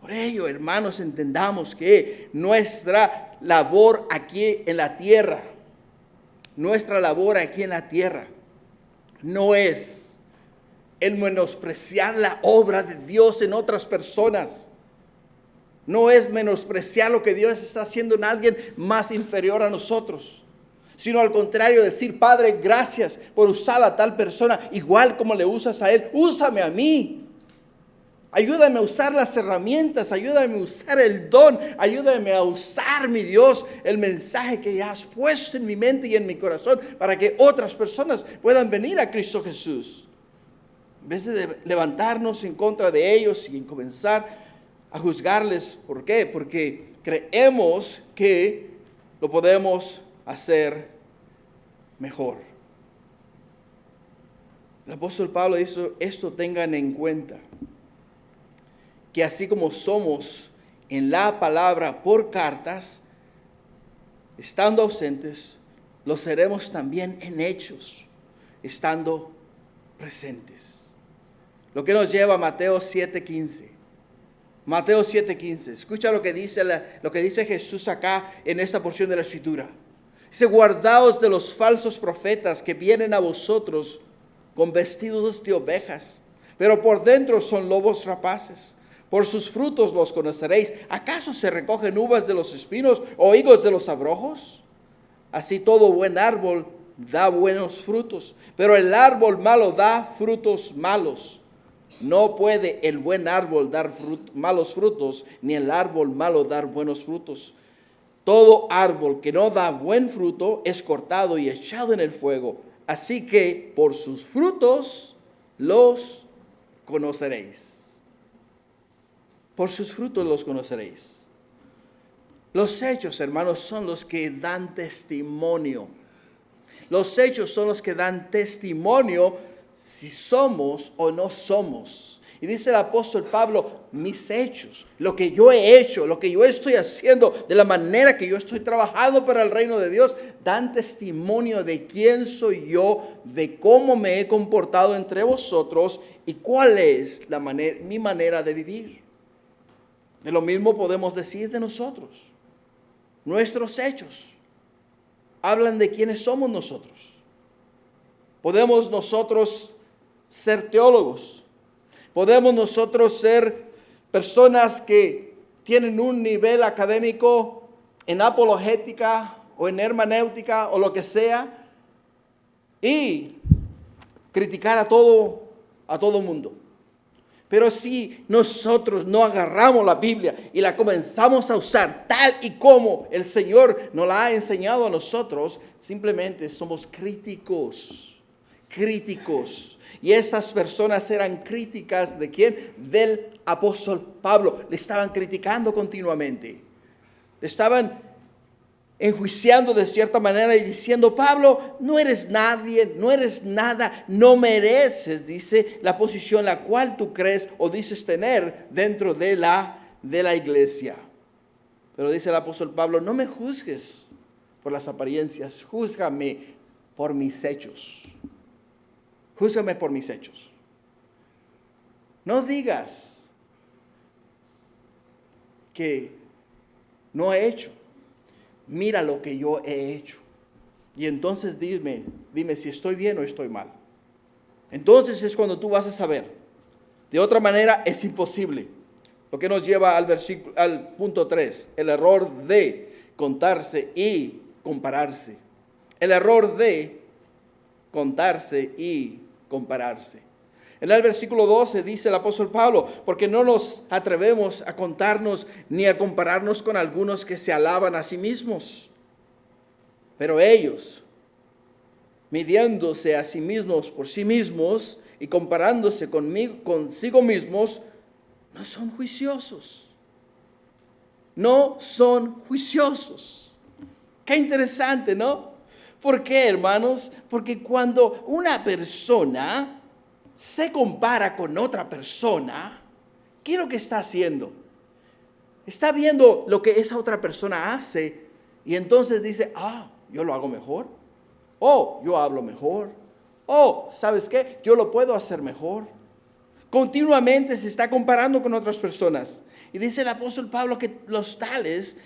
Por ello, hermanos, entendamos que nuestra labor aquí en la tierra, no es el menospreciar la obra de Dios en otras personas. No es menospreciar lo que Dios está haciendo en alguien más inferior a nosotros, sino al contrario, decir: Padre, gracias por usar a tal persona, igual como le usas a él, úsame a mí. Ayúdame a usar las herramientas, ayúdame a usar el don, ayúdame a usar, mi Dios, el mensaje que ya has puesto en mi mente y en mi corazón, para que otras personas puedan venir a Cristo Jesús. En vez de levantarnos en contra de ellos y en comenzar a juzgarles. ¿Por qué? Porque creemos que lo podemos hacer mejor. El apóstol Pablo dice: esto tengan en cuenta, que así como somos en la palabra por cartas, estando ausentes, lo seremos también en hechos, estando presentes. Lo que nos lleva a Mateo 7:15. Mateo 7:15. Escucha lo que dice Jesús acá en esta porción de la Escritura. Dice, guardaos de los falsos profetas que vienen a vosotros con vestidos de ovejas, pero por dentro son lobos rapaces. Por sus frutos los conoceréis. ¿Acaso se recogen uvas de los espinos o higos de los abrojos? Así todo buen árbol da buenos frutos, pero el árbol malo da frutos malos. No puede el buen árbol dar malos frutos, ni el árbol malo dar buenos frutos. Todo árbol que no da buen fruto es cortado y echado en el fuego. Así que por sus frutos los conoceréis. Por sus frutos los conoceréis. Los hechos, hermanos, son los que dan testimonio. Los hechos son los que dan testimonio si somos o no somos. Y dice el apóstol Pablo, mis hechos, lo que yo he hecho, lo que yo estoy haciendo, de la manera que yo estoy trabajando para el reino de Dios, dan testimonio de quién soy yo, de cómo me he comportado entre vosotros y cuál es mi manera de vivir. De lo mismo podemos decir de nosotros. Nuestros hechos hablan de quiénes somos nosotros. Podemos nosotros ser teólogos. Podemos nosotros ser personas que tienen un nivel académico en apologética o en hermenéutica o lo que sea y criticar a todo mundo. Pero si nosotros no agarramos la Biblia y la comenzamos a usar tal y como el Señor nos la ha enseñado a nosotros, simplemente somos críticos. Y esas personas eran críticas ¿de quién? Del apóstol Pablo. Le estaban criticando continuamente. Le estaban enjuiciando de cierta manera y diciendo, Pablo, no eres nadie, no eres nada, no mereces, dice, la posición la cual tú crees o dices tener dentro de la iglesia. Pero dice el apóstol Pablo, no me juzgues por las apariencias, júzgame por mis hechos. Júzgame por mis hechos. No digas que no he hecho. Mira lo que yo he hecho. Y entonces dime si estoy bien o estoy mal. Entonces es cuando tú vas a saber. De otra manera es imposible. Lo que nos lleva al punto 3. El error de contarse y compararse. El error de contarse y compararse. En el versículo 12 dice el apóstol Pablo, porque no nos atrevemos a contarnos ni a compararnos con algunos que se alaban a sí mismos. Pero ellos, midiéndose a sí mismos por sí mismos y comparándose consigo mismos, no son juiciosos. No son juiciosos. Qué interesante, ¿no? ¿Por qué, hermanos? Porque cuando una persona se compara con otra persona, ¿qué es lo que está haciendo? Está viendo lo que esa otra persona hace y entonces dice, yo lo hago mejor. Yo hablo mejor. ¿Sabes qué? Yo lo puedo hacer mejor. Continuamente se está comparando con otras personas. Y dice el apóstol Pablo que las tales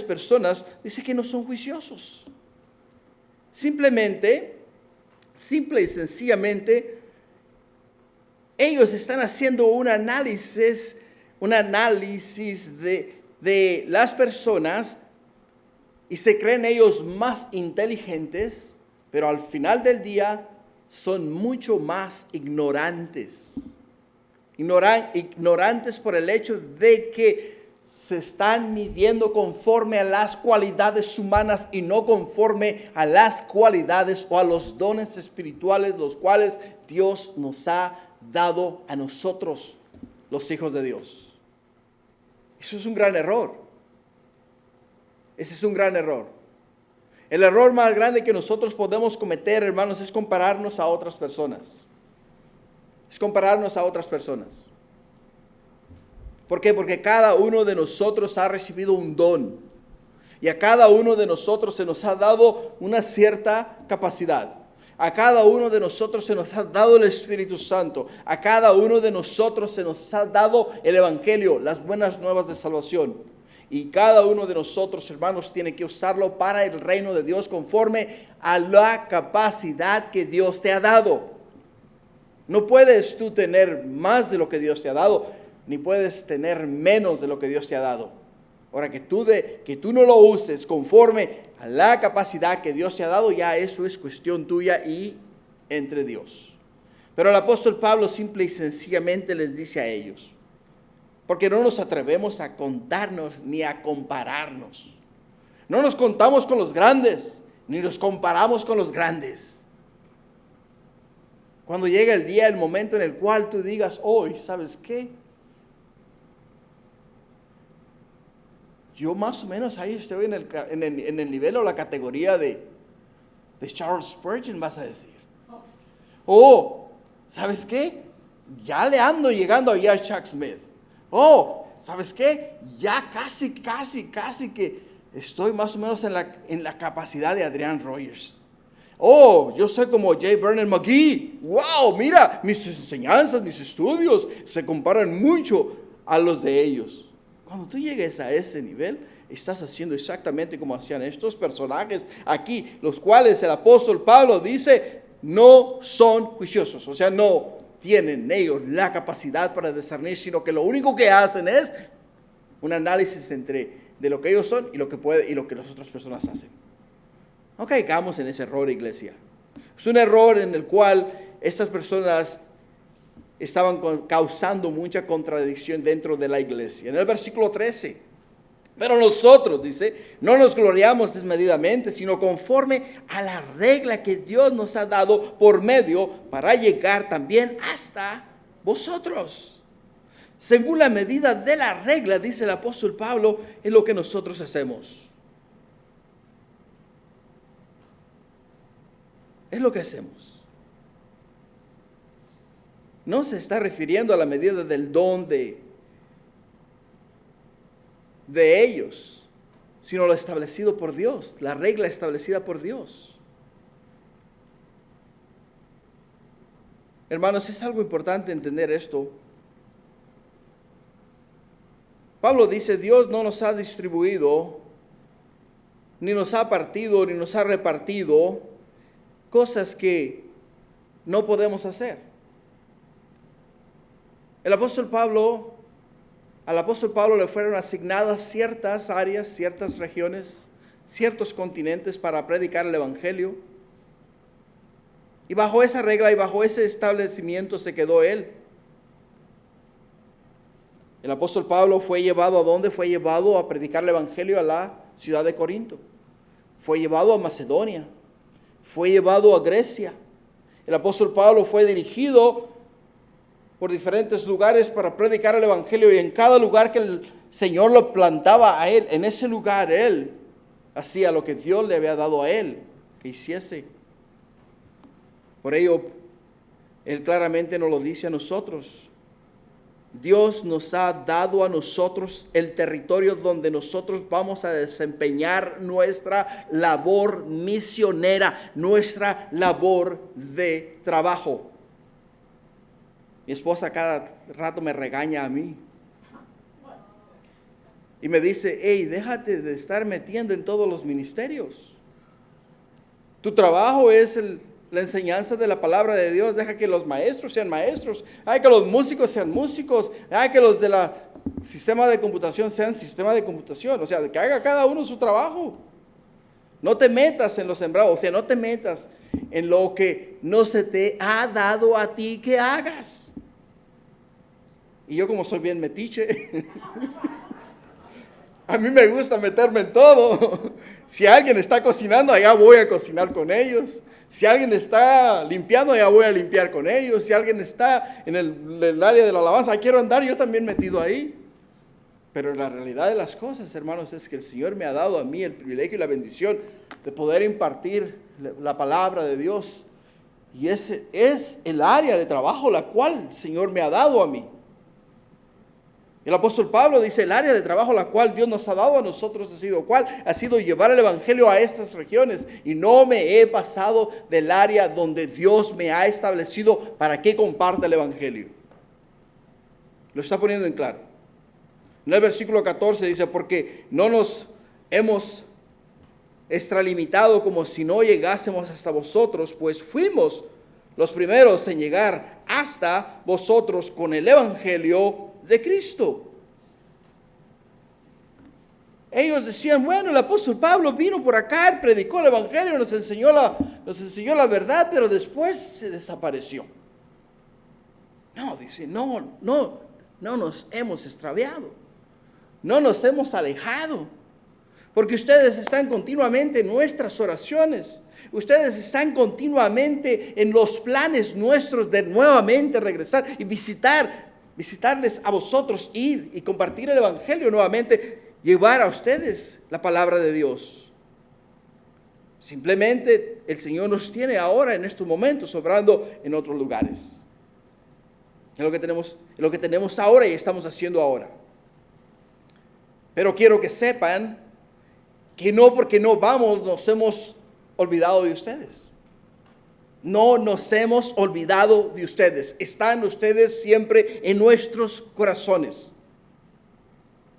personas, dice que no son juiciosos. Simple y sencillamente, ellos están haciendo un análisis de las personas y se creen ellos más inteligentes, pero al final del día son mucho más ignorantes. Ignorantes por el hecho de que se están midiendo conforme a las cualidades humanas y no conforme a las cualidades o a los dones espirituales los cuales Dios nos ha dado a nosotros, los hijos de Dios. Eso es un gran error. Ese es un gran error. El error más grande que nosotros podemos cometer, hermanos, es compararnos a otras personas. ¿Por qué? Porque cada uno de nosotros ha recibido un don. Y a cada uno de nosotros se nos ha dado una cierta capacidad. A cada uno de nosotros se nos ha dado el Espíritu Santo. A cada uno de nosotros se nos ha dado el Evangelio, las buenas nuevas de salvación. Y cada uno de nosotros, hermanos, tiene que usarlo para el reino de Dios conforme a la capacidad que Dios te ha dado. No puedes tú tener más de lo que Dios te ha dado, ni puedes tener menos de lo que Dios te ha dado. Ahora, que tú no lo uses conforme a la capacidad que Dios te ha dado, ya eso es cuestión tuya y entre Dios. Pero el apóstol Pablo simple y sencillamente les dice a ellos, porque no nos atrevemos a contarnos ni a compararnos. No nos contamos con los grandes, ni nos comparamos con los grandes. Cuando llega el día, el momento en el cual tú digas, hoy, ¿sabes qué? Yo más o menos ahí estoy en el nivel o la categoría de Charles Spurgeon, vas a decir. Oh, ¿sabes qué? Ya le ando llegando allá a Chuck Smith. Oh, ¿sabes qué? Ya casi que estoy más o menos en la capacidad de Adrian Rogers. Oh, yo soy como J. Vernon McGee. Wow, mira, mis enseñanzas, mis estudios se comparan mucho a los de ellos. Cuando tú llegues a ese nivel, estás haciendo exactamente como hacían estos personajes aquí, los cuales el apóstol Pablo dice, no son juiciosos. O sea, no tienen ellos la capacidad para discernir, sino que lo único que hacen es un análisis de lo que ellos son y lo que las otras personas hacen. No caigamos en ese error, iglesia. Es un error en el cual estas personas estaban causando mucha contradicción dentro de la iglesia. En el versículo 13, pero nosotros, dice, no nos gloriamos desmedidamente, sino conforme a la regla que Dios nos ha dado por medio para llegar también hasta vosotros. Según la medida de la regla, dice el apóstol Pablo, es lo que nosotros hacemos. Es lo que hacemos. No se está refiriendo a la medida del don de ellos, sino lo establecido por Dios, la regla establecida por Dios. Hermanos, es algo importante entender esto. Pablo dice, Dios no nos ha distribuido, ni nos ha partido, ni nos ha repartido cosas que no podemos hacer. Al apóstol Pablo le fueron asignadas ciertas áreas, ciertas regiones, ciertos continentes para predicar el evangelio. Y bajo esa regla y bajo ese establecimiento se quedó él. El apóstol Pablo fue llevado ¿a dónde? Fue llevado a predicar el evangelio a la ciudad de Corinto. Fue llevado a Macedonia. Fue llevado a Grecia. El apóstol Pablo fue dirigido por diferentes lugares para predicar el evangelio, y en cada lugar que el Señor lo plantaba a él, en ese lugar él hacía lo que Dios le había dado a él que hiciese. Por ello, él claramente nos lo dice a nosotros. Dios nos ha dado a nosotros el territorio donde nosotros vamos a desempeñar nuestra labor misionera, nuestra labor de trabajo. Mi esposa cada rato me regaña a mí y me dice, hey, déjate de estar metiendo en todos los ministerios. Tu trabajo es la enseñanza de la palabra de Dios. Deja que los maestros sean maestros, hay que los músicos sean músicos, hay que los de la sistema de computación sean sistema de computación. O sea, que haga cada uno su trabajo. No te metas en los sembrados, o sea, no te metas en lo que no se te ha dado a ti que hagas. Y yo, como soy bien metiche, a mí me gusta meterme en todo. Si alguien está cocinando, allá voy a cocinar con ellos. Si alguien está limpiando, allá voy a limpiar con ellos. Si alguien está en el área de la alabanza, quiero andar yo también metido ahí. Pero la realidad de las cosas, hermanos, es que el Señor me ha dado a mí el privilegio y la bendición de poder impartir la palabra de Dios. Y ese es el área de trabajo la cual el Señor me ha dado a mí. El apóstol Pablo dice, el área de trabajo la cual Dios nos ha dado a nosotros ha sido llevar el evangelio a estas regiones. Y no me he pasado del área donde Dios me ha establecido para que comparta el evangelio. Lo está poniendo en claro. En el versículo 14 dice, porque no nos hemos extralimitado como si no llegásemos hasta vosotros, pues fuimos los primeros en llegar hasta vosotros con el evangelio de Cristo. Ellos decían, bueno, el apóstol Pablo vino por acá, predicó el evangelio, nos enseñó la verdad, pero después se desapareció. No, dice, no nos hemos extraviado, no nos hemos alejado, porque ustedes están continuamente en nuestras oraciones. Ustedes están continuamente en los planes nuestros de nuevamente regresar y visitarles a vosotros, ir y compartir el evangelio nuevamente, llevar a ustedes la palabra de Dios. Simplemente el Señor nos tiene ahora en estos momentos obrando en otros lugares. Es lo que tenemos ahora y estamos haciendo ahora. Pero quiero que sepan que no porque no vamos nos hemos olvidado de ustedes. No nos hemos olvidado de ustedes. Están ustedes siempre en nuestros corazones.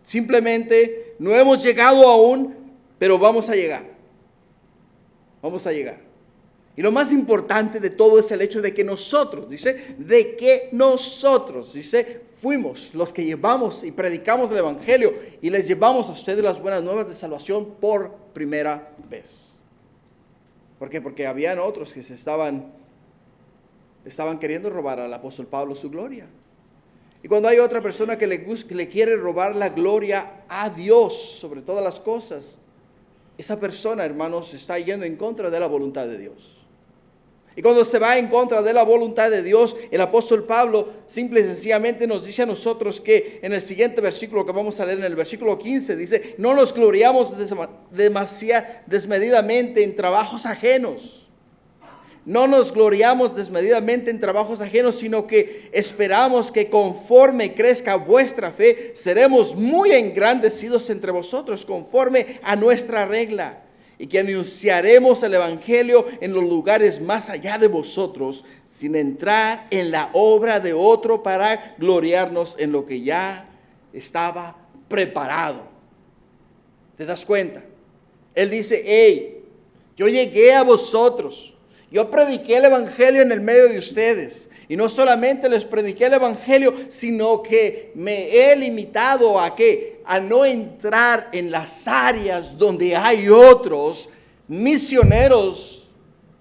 Simplemente no hemos llegado aún, pero vamos a llegar. Vamos a llegar. Y lo más importante de todo es el hecho de que nosotros, fuimos los que llevamos y predicamos el evangelio y les llevamos a ustedes las buenas nuevas de salvación por primera vez. ¿Por qué? Porque habían otros que estaban queriendo robar al apóstol Pablo su gloria. Y cuando hay otra persona que le quiere robar la gloria a Dios sobre todas las cosas, esa persona, hermanos, está yendo en contra de la voluntad de Dios. Y cuando se va en contra de la voluntad de Dios, el apóstol Pablo simple y sencillamente nos dice a nosotros que en el siguiente versículo que vamos a leer, en el versículo 15, dice, no nos gloriamos desmedidamente en trabajos ajenos. No nos gloriamos desmedidamente en trabajos ajenos, sino que esperamos que conforme crezca vuestra fe, seremos muy engrandecidos entre vosotros conforme a nuestra regla. Y que anunciaremos el evangelio en los lugares más allá de vosotros, sin entrar en la obra de otro para gloriarnos en lo que ya estaba preparado. ¿Te das cuenta? Él dice, hey, yo llegué a vosotros, yo prediqué el evangelio en el medio de ustedes. Y no solamente les prediqué el evangelio, sino que me he limitado a no entrar en las áreas donde hay otros misioneros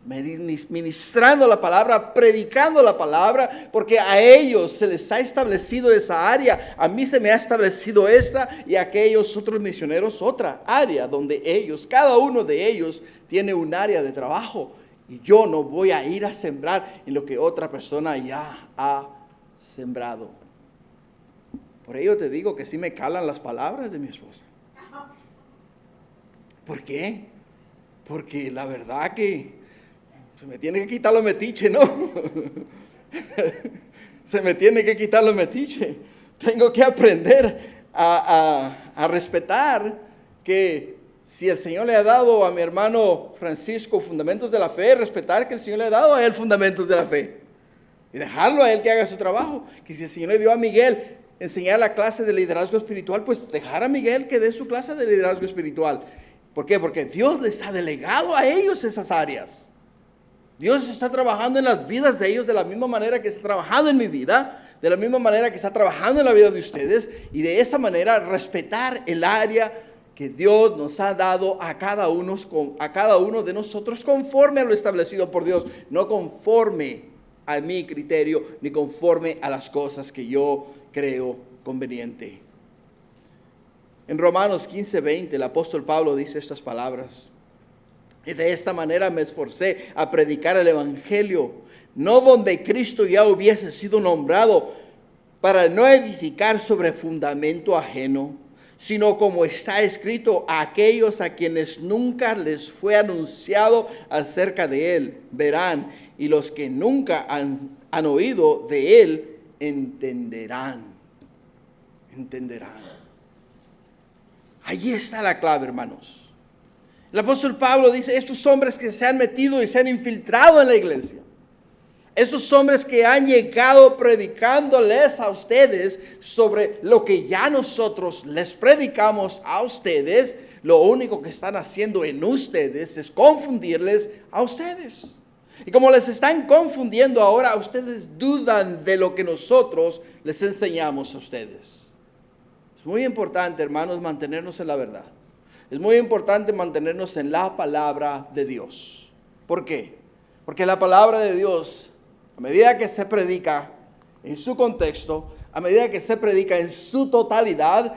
ministrando la palabra, predicando la palabra, porque a ellos se les ha establecido esa área, a mí se me ha establecido esta, y a aquellos otros misioneros otra área donde cada uno de ellos tiene un área de trabajo. Y yo no voy a ir a sembrar en lo que otra persona ya ha sembrado. Por ello te digo que sí me calan las palabras de mi esposa. ¿Por qué? Porque la verdad que se me tiene que quitar lo metiche, ¿no? Se me tiene que quitar lo metiche. Tengo que aprender a respetar que si el Señor le ha dado a mi hermano Francisco fundamentos de la fe, respetar que el Señor le ha dado a él fundamentos de la fe. Y dejarlo a él que haga su trabajo. Que si el Señor le dio a Miguel enseñar la clase de liderazgo espiritual, pues dejar a Miguel que dé su clase de liderazgo espiritual. ¿Por qué? Porque Dios les ha delegado a ellos esas áreas. Dios está trabajando en las vidas de ellos de la misma manera que está trabajando en mi vida, de la misma manera que está trabajando en la vida de ustedes, y de esa manera respetar el área que Dios nos ha dado a cada uno de nosotros conforme a lo establecido por Dios, no conforme a mi criterio ni conforme a las cosas que yo creo conveniente. En Romanos 15:20 el apóstol Pablo dice estas palabras: y de esta manera me esforcé a predicar el evangelio, no donde Cristo ya hubiese sido nombrado, para no edificar sobre fundamento ajeno, sino como está escrito, a aquellos a quienes nunca les fue anunciado acerca de él, verán, y los que nunca han oído de él, entenderán. entenderán. Ahí está la clave, hermanos. El apóstol Pablo dice, estos hombres que se han metido y se han infiltrado en la iglesia, esos hombres que han llegado predicándoles a ustedes sobre lo que ya nosotros les predicamos a ustedes, lo único que están haciendo en ustedes es confundirles a ustedes. Y como les están confundiendo ahora, ustedes dudan de lo que nosotros les enseñamos a ustedes. Es muy importante, hermanos, mantenernos en la verdad. Es muy importante mantenernos en la palabra de Dios. ¿Por qué? Porque la palabra de Dios, a medida que se predica en su contexto, a medida que se predica en su totalidad,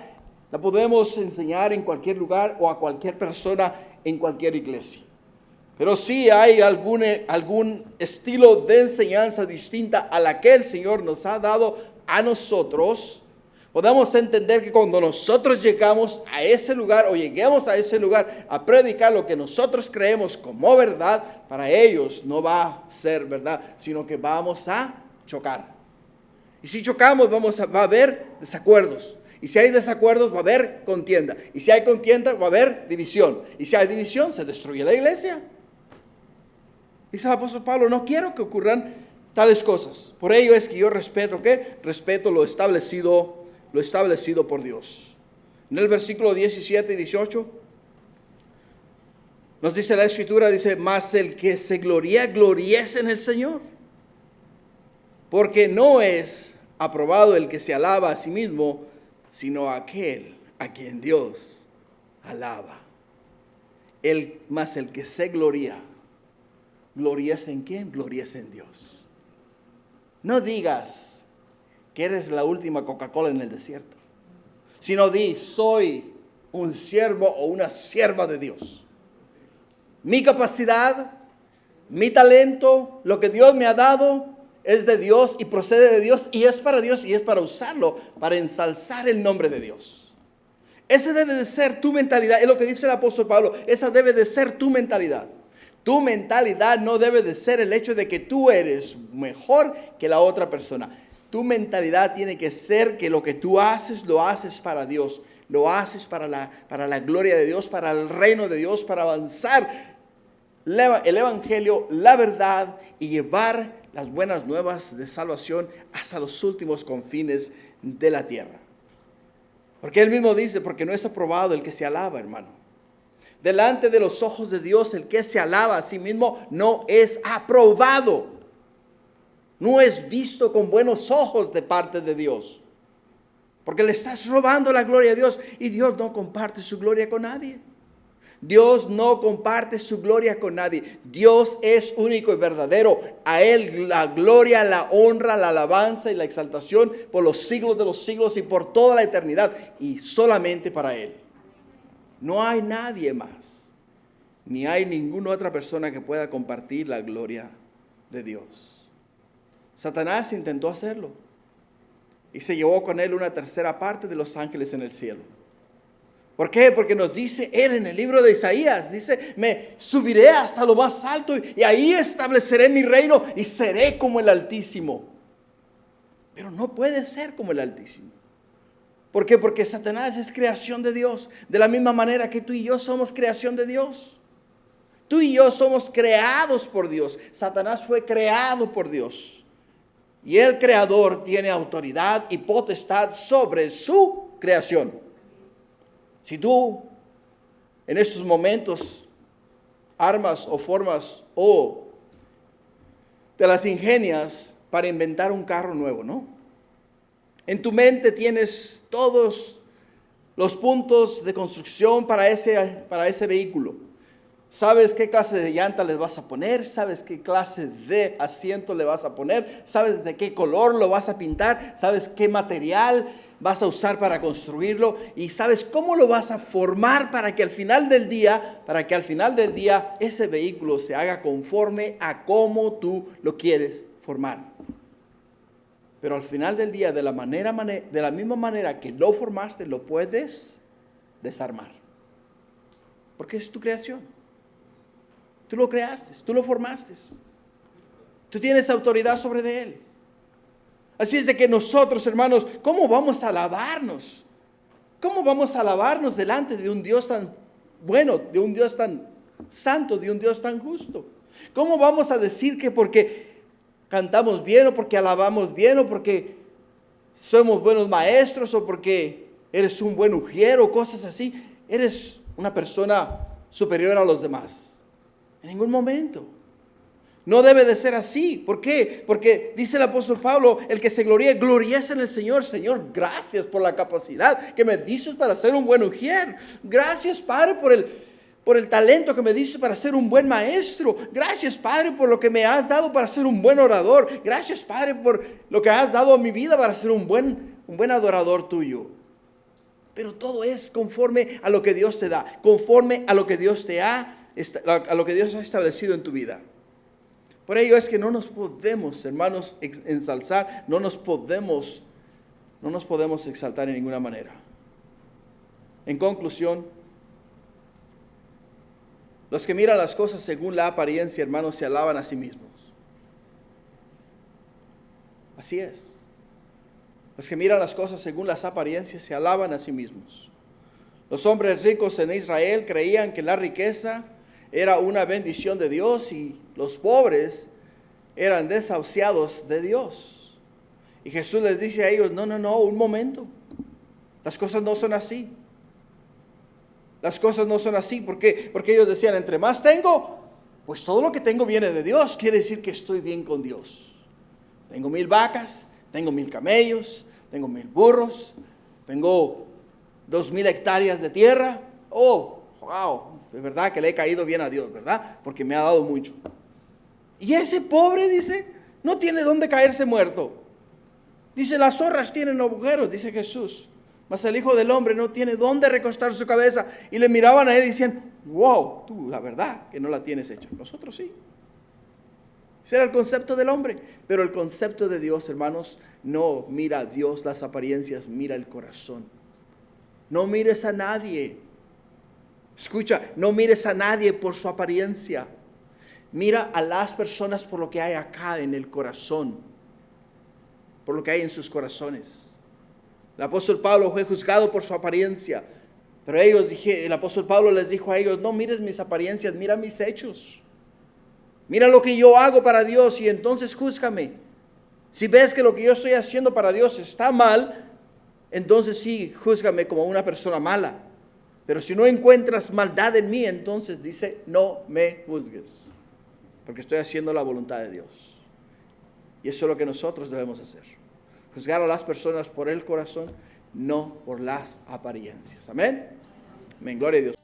la podemos enseñar en cualquier lugar o a cualquier persona en cualquier iglesia. Pero sí hay algún estilo de enseñanza distinta a la que el Señor nos ha dado a nosotros. Podemos entender que cuando nosotros llegamos a ese lugar o lleguemos a ese lugar a predicar lo que nosotros creemos como verdad, para ellos no va a ser verdad, sino que vamos a chocar. Y si chocamos va a haber desacuerdos. Y si hay desacuerdos va a haber contienda. Y si hay contienda va a haber división. Y si hay división se destruye la iglesia. Dice el apóstol Pablo, no quiero que ocurran tales cosas. Por ello es que yo respeto, ¿qué? Respeto lo establecido por Dios. En el versículo 17 y 18 nos dice la escritura, dice, mas el que se gloría, gloríese en el Señor. Porque no es aprobado el que se alaba a sí mismo, sino aquel a quien Dios alaba. Mas el que se gloría, ¿glorías en quién? Glorías en Dios. No digas que eres la última Coca-Cola en el desierto, sino di, soy un siervo o una sierva de Dios. Mi capacidad, mi talento, lo que Dios me ha dado es de Dios y procede de Dios y es para Dios y es para usarlo, para ensalzar el nombre de Dios. Esa debe de ser tu mentalidad, es lo que dice el apóstol Pablo, esa debe de ser tu mentalidad. Tu mentalidad no debe de ser el hecho de que tú eres mejor que la otra persona. Tu mentalidad tiene que ser que lo que tú haces, lo haces para Dios. Lo haces para la gloria de Dios, para el reino de Dios, para avanzar el evangelio, la verdad y llevar las buenas nuevas de salvación hasta los últimos confines de la tierra. Porque él mismo dice, porque no es aprobado el que se alaba, hermano. Delante de los ojos de Dios, el que se alaba a sí mismo no es aprobado. No es visto con buenos ojos de parte de Dios. Porque le estás robando la gloria a Dios y Dios no comparte su gloria con nadie. Dios no comparte su gloria con nadie. Dios es único y verdadero. A Él la gloria, la honra, la alabanza y la exaltación por los siglos de los siglos y por toda la eternidad. Y solamente para Él. No hay nadie más, ni hay ninguna otra persona que pueda compartir la gloria de Dios. Satanás intentó hacerlo y se llevó con él una tercera parte de los ángeles en el cielo. ¿Por qué? Porque nos dice él en el libro de Isaías, dice, me subiré hasta lo más alto y ahí estableceré mi reino y seré como el Altísimo. Pero no puede ser como el Altísimo. ¿Por qué? Porque Satanás es creación de Dios. De la misma manera que tú y yo somos creación de Dios. Tú y yo somos creados por Dios. Satanás fue creado por Dios. Y el creador tiene autoridad y potestad sobre su creación. Si tú en estos momentos armas o formas o te las ingenias para inventar un carro nuevo, ¿no? En tu mente tienes todos los puntos de construcción para ese vehículo. Sabes qué clase de llanta les vas a poner, sabes qué clase de asiento le vas a poner, sabes de qué color lo vas a pintar, sabes qué material vas a usar para construirlo y sabes cómo lo vas a formar para que al final del día ese vehículo se haga conforme a cómo tú lo quieres formar. Pero al final del día, de la misma manera que lo formaste, lo puedes desarmar. Porque es tu creación. Tú lo creaste, tú lo formaste. Tú tienes autoridad sobre de él. Así es de que nosotros, hermanos, ¿cómo vamos a alabarnos? ¿Cómo vamos a alabarnos delante de un Dios tan bueno, de un Dios tan santo, de un Dios tan justo? ¿Cómo vamos a decir que porque cantamos bien o porque alabamos bien o porque somos buenos maestros o porque eres un buen ujier o cosas así, eres una persona superior a los demás? En ningún momento. No debe de ser así. ¿Por qué? Porque dice el apóstol Pablo, el que se gloríe, gloriece en el Señor. Señor, gracias por la capacidad que me dices para ser un buen ujier. Gracias, Padre, por el talento que me dices para ser un buen maestro. Gracias, Padre, por lo que me has dado para ser un buen orador. Gracias, Padre, por lo que has dado a mi vida para ser un buen adorador tuyo. Pero todo es conforme a lo que Dios te da, conforme a lo que Dios a lo que Dios ha establecido en tu vida. Por ello es que no nos podemos, hermanos, ensalzar, no nos podemos exaltar en ninguna manera. En conclusión, los que miran las cosas según la apariencia, hermanos, se alaban a sí mismos. Así es. Los que miran las cosas según las apariencias se alaban a sí mismos. Los hombres ricos en Israel creían que la riqueza era una bendición de Dios y los pobres eran desahuciados de Dios. Y Jesús les dice a ellos, no, un momento. Las cosas no son así. Las cosas no son así. ¿Por qué? Porque ellos decían, entre más tengo, pues todo lo que tengo viene de Dios. Quiere decir que estoy bien con Dios. Tengo 1000 vacas, tengo 1000 camellos, tengo 1000 burros, tengo 2000 hectáreas de tierra. Oh, wow. De verdad que le he caído bien a Dios, ¿verdad? Porque me ha dado mucho. Y ese pobre, dice, no tiene dónde caerse muerto. Dice, las zorras tienen agujeros, dice Jesús. Mas el Hijo del Hombre no tiene dónde recostar su cabeza. Y le miraban a él y decían, wow, tú la verdad que no la tienes hecha. Nosotros sí. Ese era el concepto del hombre. Pero el concepto de Dios, hermanos, no mira a Dios las apariencias, mira el corazón. No mires a nadie. Escucha, no mires a nadie por su apariencia. Mira a las personas por lo que hay acá en el corazón, por lo que hay en sus corazones. El apóstol Pablo fue juzgado por su apariencia, pero el apóstol Pablo les dijo a ellos, no mires mis apariencias, mira mis hechos. Mira lo que yo hago para Dios y entonces júzgame. Si ves que lo que yo estoy haciendo para Dios está mal, entonces sí, júzgame como una persona mala. Pero si no encuentras maldad en mí, entonces dice, no me juzgues, porque estoy haciendo la voluntad de Dios. Y eso es lo que nosotros debemos hacer. Juzgar a las personas por el corazón, no por las apariencias. Amén. Amén. Gloria a Dios.